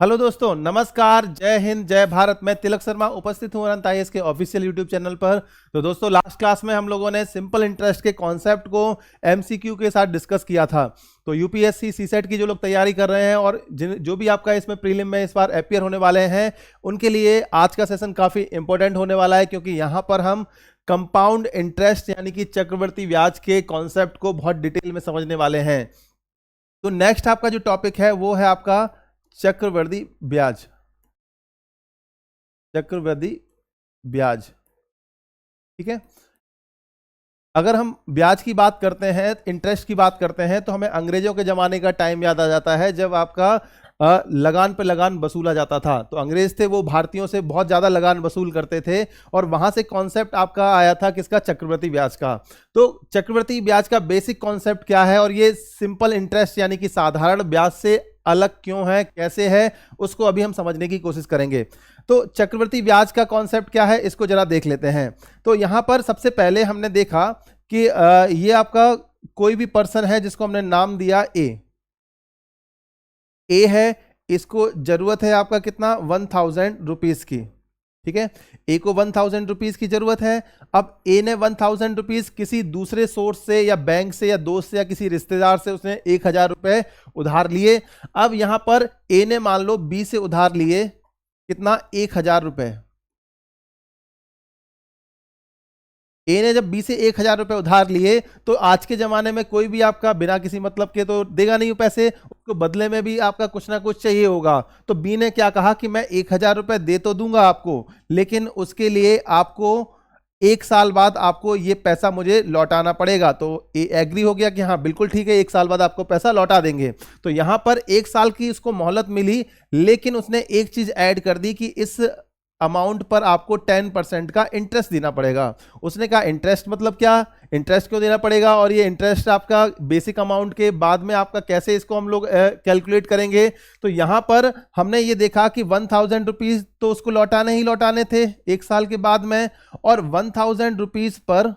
Hello दोस्तों, नमस्कार, जय हिंद, जय भारत। मैं तिलक शर्मा उपस्थित हूँ अनंत आईएएस के ऑफिशियल यूट्यूब चैनल पर। तो दोस्तों, लास्ट क्लास में हम लोगों ने सिंपल इंटरेस्ट के कॉन्सेप्ट को एमसीक्यू के साथ डिस्कस किया था। तो यूपीएससी सीसेट की जो लोग तैयारी कर रहे हैं और जो भी आपका इसमें प्रीलिम में इस बार अपियर होने वाले हैं, उनके लिए आज का सेशन काफ़ी इंपॉर्टेंट होने वाला है, क्योंकि यहाँ पर हम कंपाउंड इंटरेस्ट यानी कि चक्रवृद्धि ब्याज के कॉन्सेप्ट को बहुत डिटेल में समझने वाले हैं। तो नेक्स्ट आपका जो टॉपिक है वो है आपका चक्रवृद्धि ब्याज। चक्रवृद्धि ब्याज, ठीक है। अगर हम ब्याज की बात करते हैं, इंटरेस्ट की बात करते हैं, तो हमें अंग्रेजों के जमाने का टाइम याद आ जाता है, जब आपका लगान पे लगान वसूला जाता था। तो अंग्रेज थे, वो भारतीयों से बहुत ज्यादा लगान वसूल करते थे, और वहां से कॉन्सेप्ट आपका आया था किसका? चक्रवृद्धि ब्याज का। तो चक्रवृद्धि ब्याज का बेसिक कॉन्सेप्ट क्या है, और ये सिंपल इंटरेस्ट यानी कि साधारण ब्याज से अलग क्यों है, कैसे है, उसको अभी हम समझने की कोशिश करेंगे। तो चक्रवृद्धि ब्याज का कॉन्सेप्ट क्या है, इसको जरा देख लेते हैं। तो यहां पर सबसे पहले हमने देखा कि ये आपका कोई भी पर्सन है जिसको हमने नाम दिया ए है, इसको जरूरत है आपका कितना? 1000 रुपीज की, ठीक है। ए को 1000 रुपीज की जरूरत है। अब ए ने 1000 रुपीज किसी दूसरे सोर्स से या बैंक से या दोस्त से या किसी रिश्तेदार से उसने 1000 रुपए उधार लिए। अब यहां पर ए ने मान लो बी से उधार लिए कितना? 1000 रुपए। ए ने जब बी से 1000 रुपए उधार लिए, तो आज के जमाने में कोई भी आपका बिना किसी मतलब के तो देगा नहीं पैसे, उसको बदले में भी आपका कुछ ना कुछ चाहिए होगा। तो बी ने क्या कहा कि मैं 1000 रुपए दे तो दूंगा आपको, लेकिन उसके लिए आपको 1 साल बाद आपको ये पैसा मुझे लौटाना पड़ेगा। तो ए एग्री हो गया कि हाँ बिल्कुल ठीक है, 1 साल बाद आपको पैसा लौटा देंगे। तो यहां पर 1 साल की उसको मोहलत मिली, लेकिन उसने एक चीज ऐड कर दी कि इस अमाउंट पर आपको 10% का इंटरेस्ट देना पड़ेगा। उसने कहा इंटरेस्ट मतलब क्या? इंटरेस्ट क्यों देना पड़ेगा, और ये इंटरेस्ट आपका बेसिक अमाउंट के बाद में आपका कैसे इसको हम लोग कैलकुलेट करेंगे? तो यहां पर हमने ये देखा कि 1000 रुपीज तो उसको लौटाने ही लौटाने थे 1 साल के बाद में, और 1000 रुपीज पर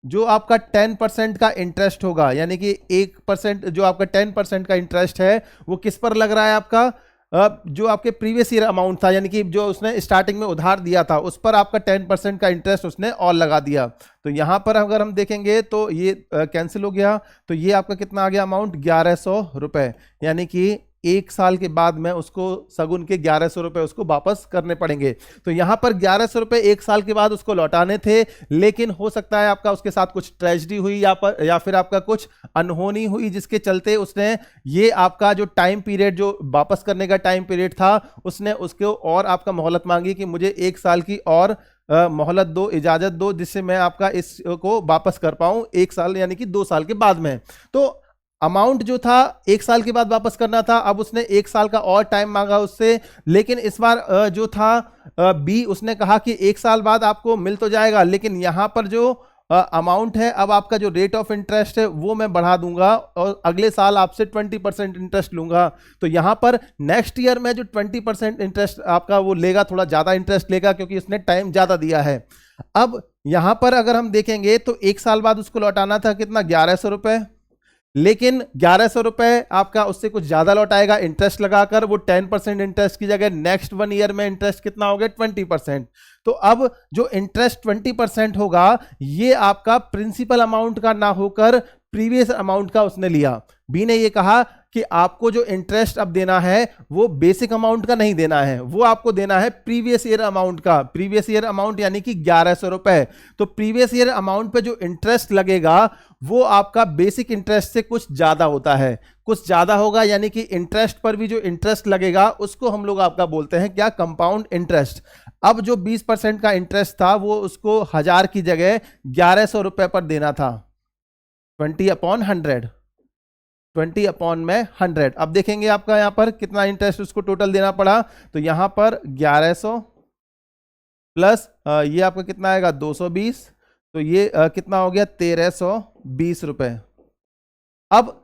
जो आपका 10% का इंटरेस्ट होगा, यानी कि 1% जो आपका 10% का इंटरेस्ट है वो किस पर लग रहा है? आपका जो आपके प्रीवियस ईयर अमाउंट था, यानी कि जो उसने स्टार्टिंग में उधार दिया था, उस पर आपका 10% का इंटरेस्ट उसने और लगा दिया। तो यहां पर अगर हम देखेंगे तो ये कैंसिल हो गया। तो ये आपका कितना आ गया अमाउंट? 1100 रुपए, यानी कि 1 साल के बाद में उसको सगुन के 1100 रुपए उसको वापस करने पड़ेंगे। तो यहां पर 1100 रुपए 1 साल के बाद उसको लौटाने थे, लेकिन हो सकता है आपका उसके साथ कुछ ट्रेजेडी हुई या फिर आपका कुछ अनहोनी हुई, जिसके चलते उसने ये आपका जो टाइम पीरियड, जो वापस करने का टाइम पीरियड था, उसने उसको और आपका मोहलत मांगी कि मुझे 1 साल की और मोहलत दो, इजाजत दो, जिससे मैं आपका इसको वापस कर पाऊं 1 साल यानी कि 2 साल के बाद में। तो अमाउंट जो था 1 साल के बाद वापस करना था, अब उसने 1 साल का और टाइम मांगा उससे, लेकिन इस बार जो था बी, उसने कहा कि 1 साल बाद आपको मिल तो जाएगा, लेकिन यहां पर जो अमाउंट है, अब आपका जो रेट ऑफ इंटरेस्ट है वो मैं बढ़ा दूंगा, और अगले साल आपसे 20% इंटरेस्ट लूंगा। तो यहां पर नेक्स्ट ईयर में जो 20% इंटरेस्ट आपका वो लेगा, थोड़ा ज्यादा इंटरेस्ट लेगा, क्योंकि उसने टाइम ज्यादा दिया है। अब यहां पर अगर हम देखेंगे तो 1 साल बाद उसको लौटाना था कितना? 1100 रुपए, लेकिन 1100 रुपए आपका उससे कुछ ज्यादा लौटाएगा इंटरेस्ट लगाकर। वो 10% इंटरेस्ट की जगह नेक्स्ट 1 ईयर में इंटरेस्ट कितना हो गया? 20%। तो अब जो इंटरेस्ट 20% होगा, ये आपका प्रिंसिपल अमाउंट का ना होकर प्रीवियस अमाउंट का उसने लिया। बी ने ये कहा कि आपको जो इंटरेस्ट अब देना है वो बेसिक अमाउंट का नहीं देना है, वो आपको देना है प्रीवियस ईयर अमाउंट का। प्रीवियस ईयर अमाउंट यानी कि 1100 रुपए। तो प्रीवियस ईयर अमाउंट पे जो इंटरेस्ट लगेगा वो आपका बेसिक इंटरेस्ट से कुछ ज्यादा होता है, कुछ ज्यादा होगा, यानी कि इंटरेस्ट पर भी जो इंटरेस्ट लगेगा उसको हम लोग आपका बोलते हैं क्या? Compound interest. अब जो 20% का इंटरेस्ट था वो उसको 1000 की जगह 1100 रुपए पर देना था। 20/100, 20/100। अब देखेंगे आपका यहां पर कितना इंटरेस्ट उसको टोटल देना पड़ा। तो यहां पर 1100 प्लस ये आपका कितना आएगा? 220। तो ये कितना हो गया? 1320 रुपए। अब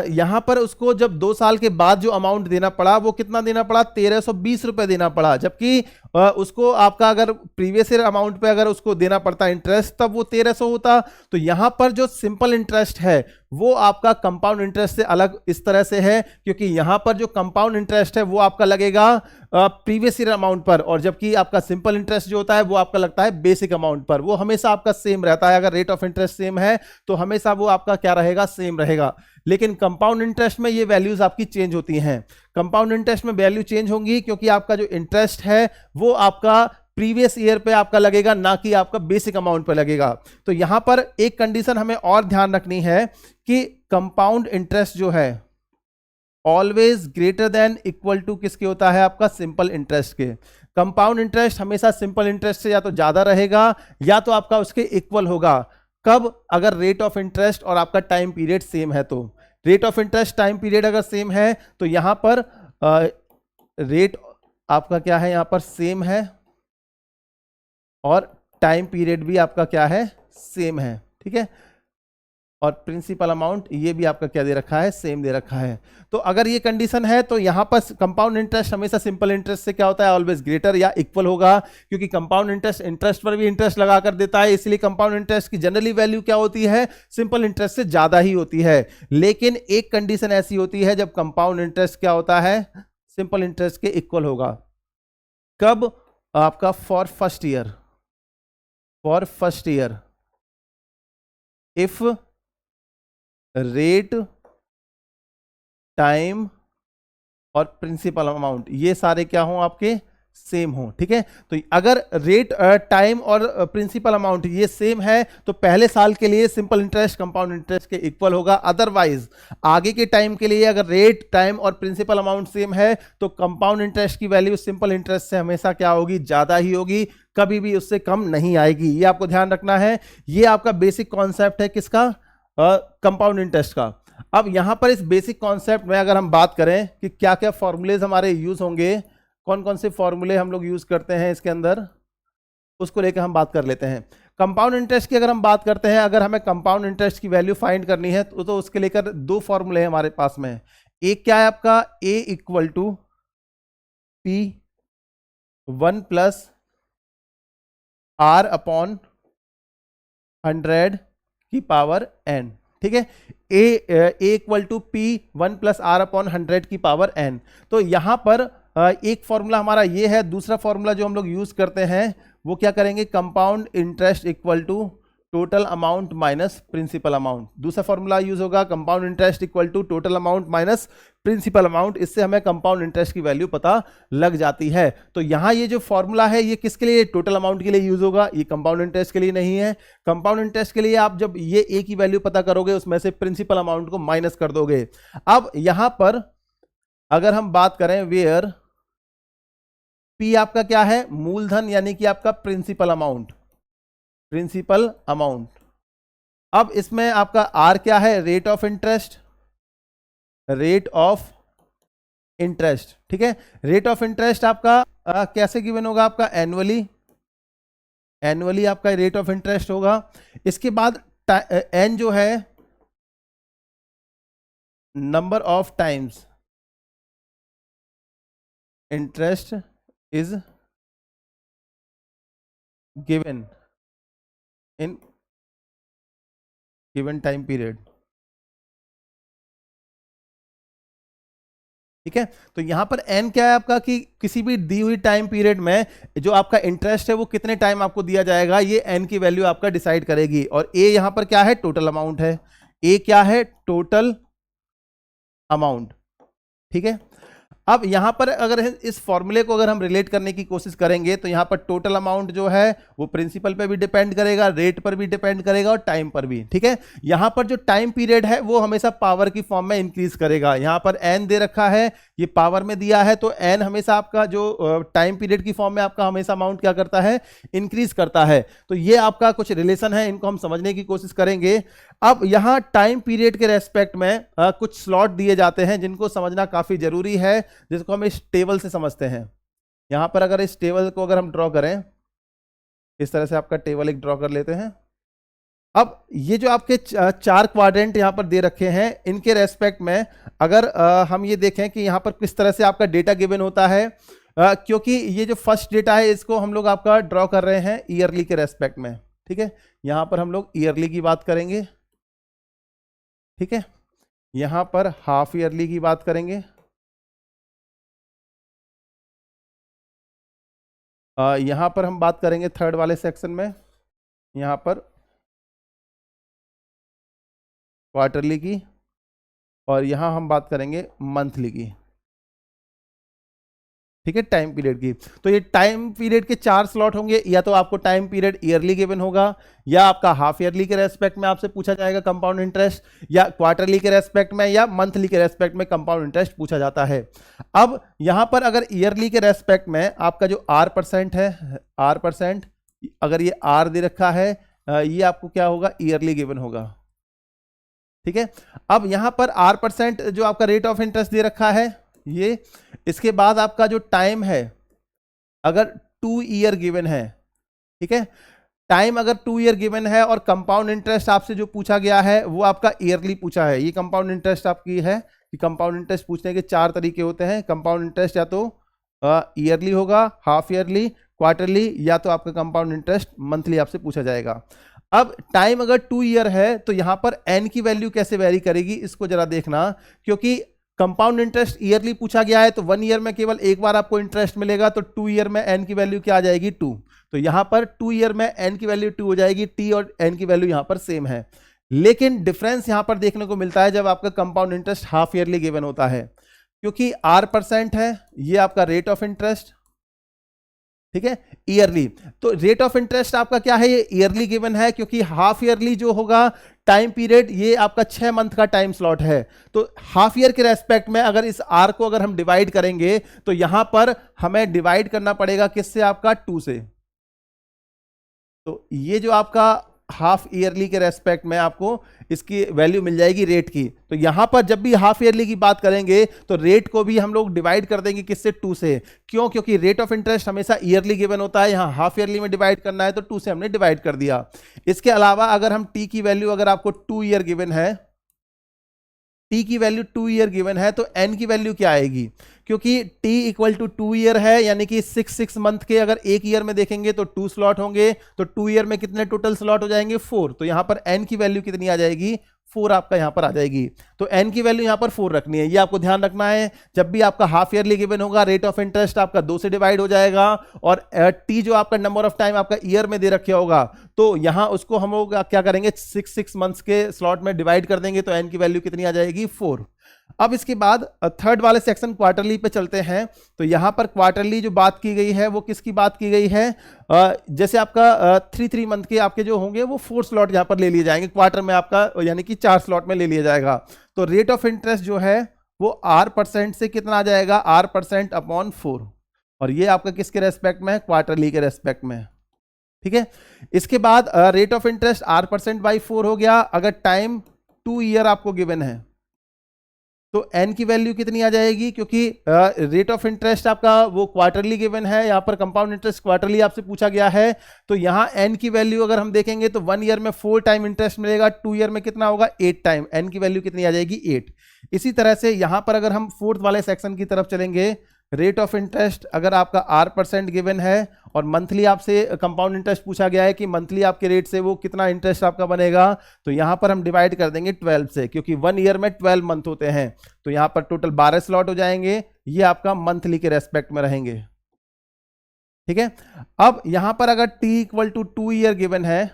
यहां पर उसको जब 2 साल के बाद जो अमाउंट देना पड़ा वो कितना देना पड़ा? 1320 रुपए देना पड़ा, जबकि उसको आपका अगर प्रीवियस ईयर अमाउंट पे अगर उसको देना पड़ता इंटरेस्ट तब वो 1300 होता। तो यहां पर जो सिंपल इंटरेस्ट है वो आपका कंपाउंड इंटरेस्ट से अलग इस तरह से है, क्योंकि यहां पर जो कंपाउंड इंटरेस्ट है वो आपका लगेगा प्रीवियस ईयर अमाउंट पर, और जबकि आपका सिंपल इंटरेस्ट जो होता है वो आपका लगता है बेसिक अमाउंट पर। वो हमेशा आपका सेम रहता है, अगर रेट ऑफ इंटरेस्ट सेम है तो हमेशा वो आपका क्या रहेगा, सेम रहेगा। लेकिन कंपाउंड इंटरेस्ट में ये वैल्यूज आपकी चेंज होती हैं। कंपाउंड इंटरेस्ट में वैल्यू चेंज होंगी क्योंकि आपका जो इंटरेस्ट है वो आपका प्रीवियस ईयर पे आपका लगेगा, ना कि आपका बेसिक अमाउंट पे लगेगा। तो यहां पर एक कंडीशन हमें और ध्यान रखनी है कि कंपाउंड इंटरेस्ट जो है always greater than equal to किसके होता है, आपका सिंपल इंटरेस्ट के। कंपाउंड इंटरेस्ट हमेशा सिंपल इंटरेस्ट से या तो ज्यादा रहेगा या तो आपका उसके इक्वल होगा। कब? अगर रेट ऑफ इंटरेस्ट और आपका टाइम पीरियड सेम है तो। Rate of interest time period अगर सेम है तो यहां पर रेट आपका क्या है, यहां पर सेम है और टाइम पीरियड भी आपका क्या है, सेम है, ठीक है। और प्रिंसिपल अमाउंट ये भी आपका क्या दे रखा है, सेम दे रखा है। तो अगर ये कंडीशन है तो यहां पर कंपाउंड इंटरेस्ट हमेशा सिंपल इंटरेस्ट से क्या होता है, ऑलवेज ग्रेटर या इक्वल होगा, क्योंकि कंपाउंड इंटरेस्ट इंटरेस्ट पर भी इंटरेस्ट लगा कर देता है, इसलिए कंपाउंड इंटरेस्ट की जनरली वैल्यू क्या होती है, सिंपल इंटरेस्ट से ज्यादा ही होती है। लेकिन एक कंडीशन ऐसी होती है जब कंपाउंड इंटरेस्ट क्या होता है, सिंपल इंटरेस्ट के इक्वल होगा। कब? आपका for first year, for first year if rate, time और प्रिंसिपल अमाउंट ये सारे क्या हों, आपके सेम हो, ठीक है। तो अगर रेट, टाइम और प्रिंसिपल अमाउंट ये सेम है तो पहले साल के लिए सिंपल इंटरेस्ट कंपाउंड इंटरेस्ट के इक्वल होगा। अदरवाइज आगे के टाइम के लिए अगर रेट, टाइम और प्रिंसिपल अमाउंट सेम है तो कंपाउंड इंटरेस्ट की वैल्यू सिंपल इंटरेस्ट से हमेशा क्या होगी, ज्यादा ही होगी, कभी भी उससे कम नहीं आएगी। ये आपको ध्यान रखना है। ये आपका बेसिक कॉन्सेप्ट है किसका, कंपाउंड इंटरेस्ट का। अब यहां पर इस बेसिक कॉन्सेप्ट में अगर हम बात करें कि क्या क्या फॉर्मूलेज हमारे यूज होंगे, कौन कौन से फॉर्मूले हम लोग यूज करते हैं इसके अंदर, उसको लेकर हम बात कर लेते हैं। कंपाउंड इंटरेस्ट की अगर हम बात करते हैं, अगर हमें कंपाउंड इंटरेस्ट की वैल्यू फाइंड करनी है तो उसके लेकर दो फॉर्मूले हैं हमारे पास में। एक क्या है आपका, A equal to P 1 plus R upon 100 की पावर n, ठीक है। A equal to P 1 plus R upon 100 की पावर n। तो यहां पर एक फॉर्मूला हमारा ये है। दूसरा फॉर्मूला जो हम लोग यूज करते हैं वो क्या करेंगे, compound interest equal to total amount minus principal amount. दूसरा फॉर्मूला यूज होगा compound interest equal to total amount minus principal amount. इससे हमें कंपाउंड इंटरेस्ट की वैल्यू पता लग जाती है। तो यहां ये जो फॉर्मूला है ये किसके लिए, टोटल अमाउंट के लिए यूज होगा, ये कंपाउंड इंटरेस्ट के लिए नहीं है। कंपाउंड इंटरेस्ट के लिए आप जब ये ए की वैल्यू पता करोगे उसमें से प्रिंसिपल अमाउंट को माइनस कर दोगे। अब यहां पर अगर हम बात करें वेयर पी आपका क्या है, मूलधन यानी कि आपका प्रिंसिपल अमाउंट, प्रिंसिपल अमाउंट। अब इसमें आपका आर क्या है, rate of interest, rate of interest, ठीक है। रेट ऑफ इंटरेस्ट आपका कैसे गिवन होगा, आपका एनुअली, एनुअली आपका रेट ऑफ इंटरेस्ट होगा। इसके बाद एन जो है number of times interest is given in given time period, ठीक है। तो यहां पर एन क्या है आपका कि किसी भी दी हुई टाइम पीरियड में जो आपका इंटरेस्ट है वो कितने टाइम आपको दिया जाएगा, ये एन की वैल्यू आपका डिसाइड करेगी। और ए यहां पर क्या है, टोटल अमाउंट है। ए क्या है, टोटल अमाउंट, ठीक है। अब यहां पर अगर इस फॉर्मूले को अगर हम रिलेट करने की कोशिश करेंगे तो यहां पर टोटल अमाउंट जो है वो प्रिंसिपल पे भी डिपेंड करेगा, रेट पर भी डिपेंड करेगा और टाइम पर भी, ठीक है। यहां पर जो टाइम पीरियड है वो हमेशा पावर की फॉर्म में इंक्रीज करेगा। यहां पर एन दे रखा है, ये पावर में दिया है, तो एन हमेशा आपका जो टाइम पीरियड की फॉर्म में आपका हमेशा अमाउंट क्या करता है, इंक्रीज करता है। तो ये आपका कुछ रिलेशन है, इनको हम समझने की कोशिश करेंगे। अब यहां टाइम पीरियड के रेस्पेक्ट में कुछ स्लॉट दिए जाते हैं जिनको समझना काफी जरूरी है, जिसको हम इस टेबल से समझते हैं। यहां पर अगर इस टेबल को अगर हम ड्रॉ करें, इस तरह से आपका टेबल एक ड्रॉ कर लेते हैं। अब ये जो आपके चार क्वाड्रेंट यहां पर दे रखे हैं, इनके रेस्पेक्ट में अगर हम ये देखें कि यहां पर किस तरह से आपका डेटा गिवन होता है, क्योंकि ये जो फर्स्ट डेटा है इसको हम लोग आपका ड्रॉ कर रहे हैं ईयरली के रेस्पेक्ट में, ठीक है। यहां पर हम लोग ईयरली की बात करेंगे। ठीक है, यहां पर हाफ ईयरली की बात करेंगे। यहां पर हम बात करेंगे थर्ड वाले सेक्शन में, यहां पर क्वार्टरली की, और यहां हम बात करेंगे मंथली की। ठीक है, टाइम पीरियड की। तो ये टाइम पीरियड के 4 स्लॉट होंगे, या तो आपको टाइम पीरियड ईयरली गिवन होगा, या आपका हाफ ईयरली के रेस्पेक्ट में आपसे पूछा जाएगा कंपाउंड इंटरेस्ट, या क्वार्टरली के रेस्पेक्ट में, या मंथली के रेस्पेक्ट में कंपाउंड इंटरेस्ट पूछा जाता है। अब यहां पर अगर ईयरली के रेस्पेक्ट में आपका जो R% है, R%, अगर ये R दे रखा है, ये आपको क्या होगा, ईयरली गिवन होगा। ठीक है, अब यहां पर R% जो आपका रेट ऑफ इंटरेस्ट दे रखा है ये, इसके बाद आपका जो टाइम है अगर 2 ईयर गिवन है, ठीक है, टाइम अगर 2 ईयर गिवन है, और कंपाउंड इंटरेस्ट आपसे जो पूछा गया है वो आपका ईयरली पूछा है। ये कंपाउंड इंटरेस्ट आपकी है कि कंपाउंड इंटरेस्ट पूछने के 4 तरीके होते हैं। कंपाउंड इंटरेस्ट या तो ईयरली होगा, हाफ ईयरली, क्वार्टरली, या तो आपका कंपाउंड इंटरेस्ट मंथली आपसे पूछा जाएगा। अब टाइम अगर 2 ईयर है तो यहां पर एन की वैल्यू कैसे वेरी करेगी, इसको जरा देखना, क्योंकि कंपाउंड इंटरेस्ट ईयरली पूछा गया है तो 1 ईयर में केवल एक बार आपको इंटरेस्ट मिलेगा, तो 2 ईयर में एन की वैल्यू क्या आ जाएगी, 2। तो यहां पर 2 ईयर में एन की वैल्यू 2 हो जाएगी, टी और एन की वैल्यू यहां पर सेम है। लेकिन डिफरेंस यहां पर देखने को मिलता है जब आपका compound interest half yearly given होता है, क्योंकि R% है, ये आपका रेट ऑफ इंटरेस्ट, ठीक है, ईयरली। तो रेट ऑफ इंटरेस्ट आपका क्या है, ये ईयरली गिवन है, क्योंकि हाफ ईयरली जो होगा टाइम पीरियड, ये आपका 6 मंथ का टाइम स्लॉट है। तो हाफ ईयर के रेस्पेक्ट में अगर इस आर को अगर हम डिवाइड करेंगे तो यहां पर हमें डिवाइड करना पड़ेगा किससे, आपका 2 से। तो ये जो आपका हाफ ईयरली के रेस्पेक्ट में आपको इसकी वैल्यू मिल जाएगी रेट की। तो यहां पर जब भी हाफ ईयरली की बात करेंगे तो रेट को भी हम लोग डिवाइड कर देंगे किससे, 2 से। क्यों, क्योंकि रेट ऑफ इंटरेस्ट हमेशा ईयरली गिवन होता है, यहां हाफ ईयरली में डिवाइड करना है तो 2 से हमने डिवाइड कर दिया। इसके अलावा अगर हम टी की वैल्यू, अगर आपको 2 ईयर गिवन है, टी की वैल्यू 2 ईयर गिवन है, तो एन की वैल्यू क्या आएगी, क्योंकि टी इक्वल टू 2 ईयर है, यानी कि 6 मंथ के अगर एक ईयर में देखेंगे तो 2 स्लॉट होंगे, तो 2 ईयर में कितने टोटल स्लॉट हो जाएंगे, 4। तो यहां पर एन की वैल्यू कितनी आ जाएगी, 4 आपका यहां पर आ जाएगी। तो एन की वैल्यू यहां पर 4 रखनी है, ये आपको ध्यान रखना है। जब भी आपका हाफ ईयरली गिवन होगा, रेट ऑफ इंटरेस्ट आपका 2 से डिवाइड हो जाएगा, और टी जो आपका नंबर ऑफ टाइम आपका ईयर में दे रखे होगा, तो यहां उसको हम लोग क्या करेंगे, 6 मंथ्स के स्लॉट में डिवाइड कर देंगे, तो एन की वैल्यू कितनी आ जाएगी, 4। अब इसके बाद थर्ड वाले सेक्शन क्वार्टरली पे चलते हैं। तो यहां पर क्वार्टरली जो बात की गई है वो किसकी बात की गई है, जैसे आपका 3 मंथ के आपके जो होंगे वो 4 स्लॉट यहां पर ले लिए जाएंगे क्वार्टर में, आपका यानी कि 4 स्लॉट में ले लिया जाएगा। तो रेट ऑफ इंटरेस्ट जो है वो R% से कितना आ जाएगा, R% अपॉन 4, और ये आपका किसके रेस्पेक्ट में है, क्वार्टरली के रेस्पेक्ट में। ठीक है, इसके बाद rate of interest R% by 4 हो गया। अगर टाइम 2 ईयर आपको गिवन है तो एन की वैल्यू कितनी आ जाएगी, क्योंकि रेट ऑफ इंटरेस्ट आपका वो क्वार्टरली गिवन है, यहां पर कंपाउंड इंटरेस्ट क्वार्टरली आपसे पूछा गया है। तो यहां एन की वैल्यू अगर हम देखेंगे तो 1 ईयर में 4 टाइम इंटरेस्ट मिलेगा, 2 ईयर में कितना होगा, 8 टाइम। एन की वैल्यू कितनी आ जाएगी, 8। इसी तरह से यहां पर अगर हम फोर्थ वाले सेक्शन की तरफ चलेंगे, रेट ऑफ इंटरेस्ट अगर आपका R% गिवन है और मंथली आपसे कंपाउंड इंटरेस्ट पूछा गया है कि मंथली आपके रेट से वो कितना इंटरेस्ट आपका बनेगा, तो यहां पर हम डिवाइड कर देंगे 12 से, क्योंकि 1 ईयर में 12 मंथ होते हैं। तो यहां पर टोटल 12 स्लॉट हो जाएंगे, ये आपका मंथली के रेस्पेक्ट में रहेंगे। ठीक है, अब यहां पर अगर t equal to 2 year given है,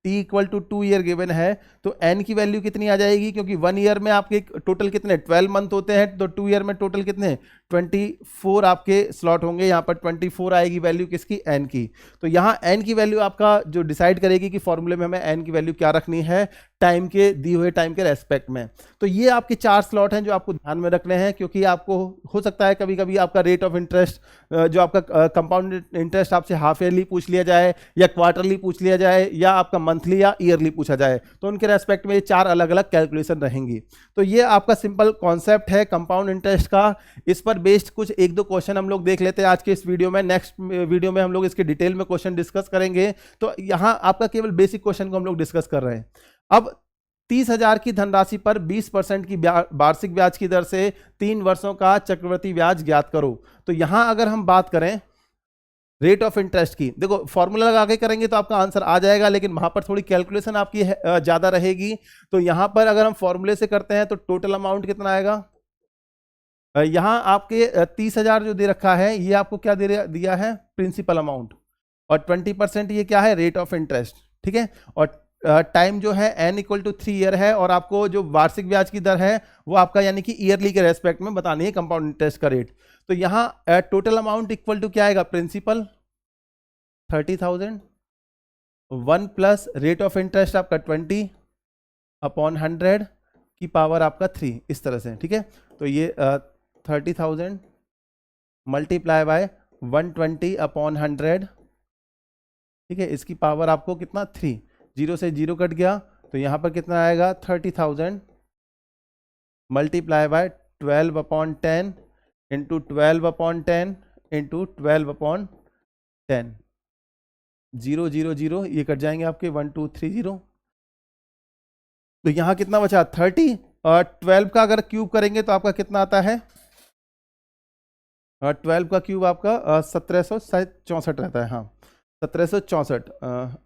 t equal to 2 year given है, तो n की वैल्यू कितनी आ जाएगी, क्योंकि 1 ईयर में आपके टोटल कितने 12 मंथ होते हैं, तो 2 ईयर में टोटल कितने 24 आपके स्लॉट होंगे। यहाँ पर 24 आएगी वैल्यू किसकी, n की। तो यहाँ n की वैल्यू आपका जो डिसाइड करेगी कि फॉर्मूले में हमें n की वैल्यू क्या रखनी है, टाइम के दिए हुए टाइम के रेस्पेक्ट में। तो ये आपके 4 स्लॉट हैं जो आपको ध्यान में रखने हैं, क्योंकि आपको हो सकता है कभी कभी आपका रेट ऑफ इंटरेस्ट जो आपका कंपाउंड इंटरेस्ट आपसे हाफ ईयरली पूछ लिया जाए, या क्वार्टरली पूछ लिया जाए, या आपका मंथली या ईयरली पूछा जाए, तो उनके रेस्पेक्ट में ये 4 अलग अलग कैलकुलेशन रहेंगी। तो ये आपका सिंपल कॉन्सेप्ट है कंपाउंड इंटरेस्ट का। इस पर बेस्ड कुछ 1-2 क्वेश्चन हम लोग देख लेते हैं आज के इस वीडियो में। नेक्स्ट वीडियो में हम लोग इसके डिटेल में क्वेश्चन डिस्कस करेंगे। तो यहाँ आपका केवल बेसिक क्वेश्चन को हम लोग डिस्कस कर रहे हैं। अब 30,000 की धनराशि पर 20% की वार्षिक ब्याज की दर से 3 वर्षों का चक्रवृद्धि ब्याज ज्ञात करो। तो यहां अगर हम बात करें रेट ऑफ इंटरेस्ट की, देखो फॉर्मूला लगा के करेंगे तो आपका आंसर आ जाएगा, लेकिन वहां पर थोड़ी कैलकुलेशन आपकी ज्यादा रहेगी। तो यहां पर अगर हम फॉर्मूले से करते हैं तो टोटल अमाउंट कितना आएगा, यहां आपके 30,000 जो दे रखा है ये आपको क्या दिया है, प्रिंसिपल अमाउंट, और 20% ये क्या है, रेट ऑफ इंटरेस्ट, ठीक है। और टाइम जो है n इक्वल टू 3 ईयर है, और आपको जो वार्षिक ब्याज की दर है वो आपका यानी कि ईयरली के रेस्पेक्ट में बतानी है कंपाउंड इंटरेस्ट का रेट। तो यहाँ टोटल अमाउंट इक्वल टू क्या आएगा, principal 30,000 1 plus rate of interest आपका 20 अपॉन 100 की पावर आपका 3, इस तरह से, ठीक है। तो ये 30,000 मल्टीप्लाई बाय 120 अपॉन 100, ठीक है, इसकी पावर आपको कितना 3, 0 से 0 कट गया, तो यहाँ पर कितना आएगा 30,000 multiply by 12 upon 10 into 12 upon 10 into 12 upon 10, 0 0 0 ये कट जाएंगे आपके 1 2 3 0। तो यहाँ कितना बचा 30, और 12 का अगर क्यूब करेंगे तो आपका कितना आता है, 12 का क्यूब आपका 1764 रहता है, हाँ 1764।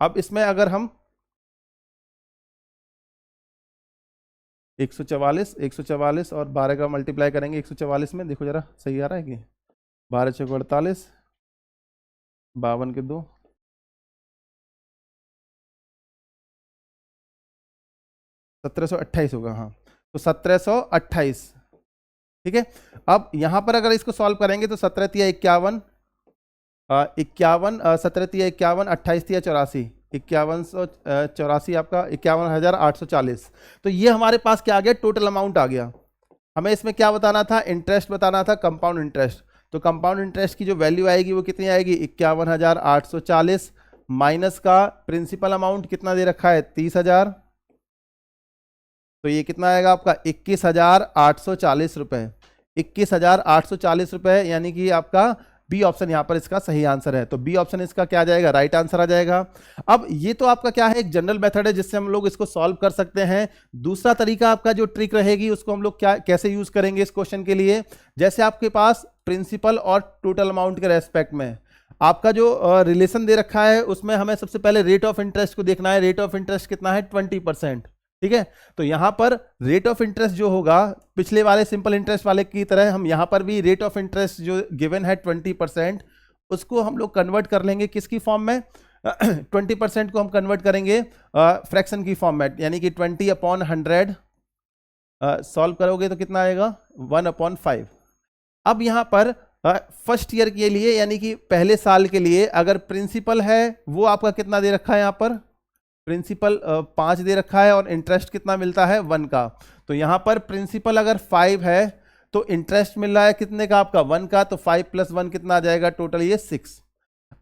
अब इसमें अगर हम 144 और 12 का मल्टीप्लाई करेंगे 144 में, देखो जरा सही आ रहा है कि 12 चौक 48, 52 के 2, 1728 होगा, हाँ तो 1728, ठीक है। अब यहां पर अगर इसको सॉल्व करेंगे तो 17 तिया 51, 17 तिया 51, 28 तिया 84, 5184 आपका 51,840। तो ये हमारे पास क्या आ गया, टोटल अमाउंट आ गया। हमें इसमें क्या बताना था, इंटरेस्ट बताना था, कंपाउंड इंटरेस्ट। तो कंपाउंड इंटरेस्ट की जो वैल्यू आएगी वो कितनी आएगी, 51,840 माइनस का प्रिंसिपल अमाउंट कितना दे रखा है 30,000, तो ये कितना आएगा आपका 21,840 रुपए, 21,840 रुपए, यानी कि आपका बी ऑप्शन यहां पर इसका सही आंसर है। तो बी ऑप्शन इसका क्या आ जाएगा, राइट आंसर आ जाएगा। अब ये तो आपका क्या है, एक जनरल मेथड है जिससे हम लोग इसको सॉल्व कर सकते हैं। दूसरा तरीका आपका जो ट्रिक रहेगी उसको हम लोग क्या कैसे यूज करेंगे इस क्वेश्चन के लिए, जैसे आपके पास प्रिंसिपल और टोटल अमाउंट के रेस्पेक्ट में आपका जो रिलेशन दे रखा है उसमें हमें सबसे पहले रेट ऑफ इंटरेस्ट को देखना है। रेट ऑफ इंटरेस्ट कितना है 20%, ठीक है। तो यहां पर रेट ऑफ इंटरेस्ट जो होगा पिछले वाले सिंपल इंटरेस्ट वाले की तरह हम यहां पर भी रेट ऑफ इंटरेस्ट जो गिवन है 20%, उसको हम लोग कन्वर्ट कर लेंगे किसकी फॉर्म में 20% को हम कन्वर्ट करेंगे फ्रैक्शन की फॉर्म में, यानी कि 20 अपॉन 100 सॉल्व करोगे तो कितना आएगा 1/5। अब यहां पर फर्स्ट ईयर के लिए यानी कि पहले साल के लिए अगर प्रिंसिपल है वो आपका कितना दे रखा है, यहां पर प्रिंसिपल 5 दे रखा है और इंटरेस्ट कितना मिलता है 1 का। तो यहां पर प्रिंसिपल अगर 5 है तो इंटरेस्ट मिल रहा है कितने का आपका 1 का, तो 5 + 1 कितना आ जाएगा, टोटल ये 6।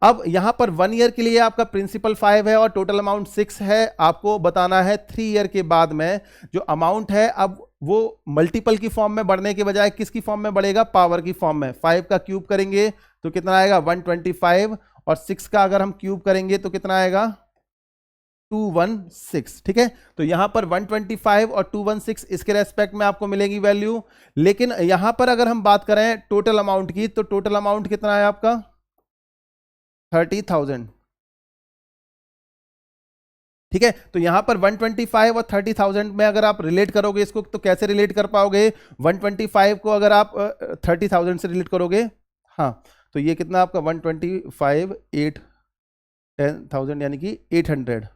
अब यहां पर 1 ईयर के लिए आपका प्रिंसिपल 5 है और टोटल अमाउंट 6 है। आपको बताना है 3 ईयर के बाद में जो अमाउंट है अब वो मल्टीपल की फॉर्म में बढ़ने के बजाय किसकी फॉर्म में बढ़ेगा, पावर की फॉर्म में। 5 का क्यूब करेंगे तो कितना आएगा 125, और 6 का अगर हम क्यूब करेंगे तो कितना आएगा 216, ठीक है। तो यहां पर 125 और 216 इसके रेस्पेक्ट में आपको मिलेगी वैल्यू। लेकिन यहां पर अगर हम बात करें टोटल अमाउंट की तो टोटल अमाउंट कितना है आपका 30,000, ठीक है। तो यहां पर 125 और 30,000 में अगर आप रिलेट करोगे इसको तो कैसे रिलेट कर पाओगे, 125 को अगर आप 30,000 से रिलेट करोगे, हाँ तो ये कितना आपका 125 10,000 यानी कि 800,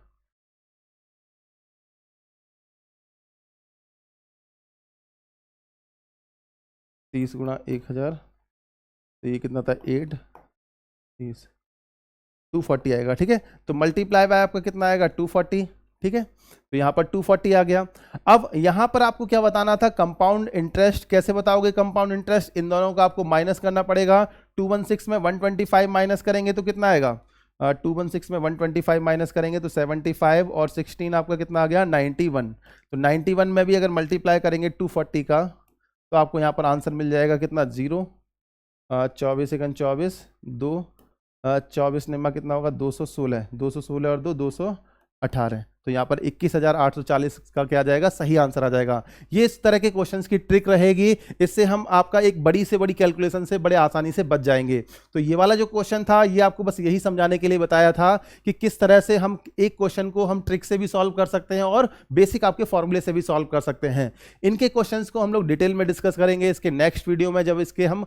30 गुणा 1000, तो ये कितना था 8 30 240 आएगा, ठीक है। तो मल्टीप्लाई बाय आपका कितना आएगा 240, ठीक है। तो यहाँ पर 240 आ गया। अब यहाँ पर आपको क्या बताना था, कंपाउंड इंटरेस्ट। कैसे बताओगे कंपाउंड इंटरेस्ट, इन दोनों का आपको माइनस करना पड़ेगा। 216 में 125 माइनस करेंगे तो कितना आएगा, 216 में 125 माइनस करेंगे तो 75, और 16 आपका कितना आ गया 91। तो 91 में भी अगर मल्टीप्लाई करेंगे 240 का तो आपको यहाँ पर आंसर मिल जाएगा कितना 0, 24 सेकंड 24 2 24 निम्मा कितना होगा 216, 216 और 2 218। तो यहाँ पर 21,840 का क्या आ जाएगा, सही आंसर आ जाएगा। ये इस तरह के क्वेश्चंस की ट्रिक रहेगी, इससे हम आपका एक बड़ी से बड़ी कैलकुलेशन से बड़े आसानी से बच जाएंगे। तो ये वाला जो क्वेश्चन था ये आपको बस यही समझाने के लिए बताया था कि किस तरह से हम एक क्वेश्चन को हम ट्रिक से भी सॉल्व कर सकते हैं और बेसिक आपके फॉर्मूले से भी सॉल्व कर सकते हैं। इनके क्वेश्चंस को हम लोग डिटेल में डिस्कस करेंगे इसके नेक्स्ट वीडियो में, जब इसके हम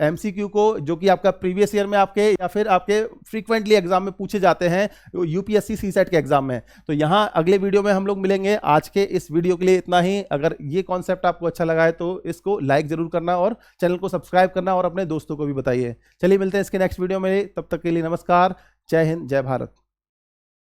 एमसीक्यू को जो कि आपका प्रीवियस ईयर में आपके या फिर आपके फ्रीक्वेंटली एग्जाम में पूछे जाते हैं यूपीएससी सीसेट के एग्जाम में। तो यहां अगले वीडियो में हम लोग मिलेंगे। आज के इस वीडियो के लिए इतना ही। अगर ये कॉन्सेप्ट आपको अच्छा लगा है तो इसको लाइक जरूर करना और चैनल को सब्सक्राइब करना और अपने दोस्तों को भी बताइए। चलिए मिलते हैं इसके नेक्स्ट वीडियो में, तब तक के लिए नमस्कार, जय हिंद, जय भारत।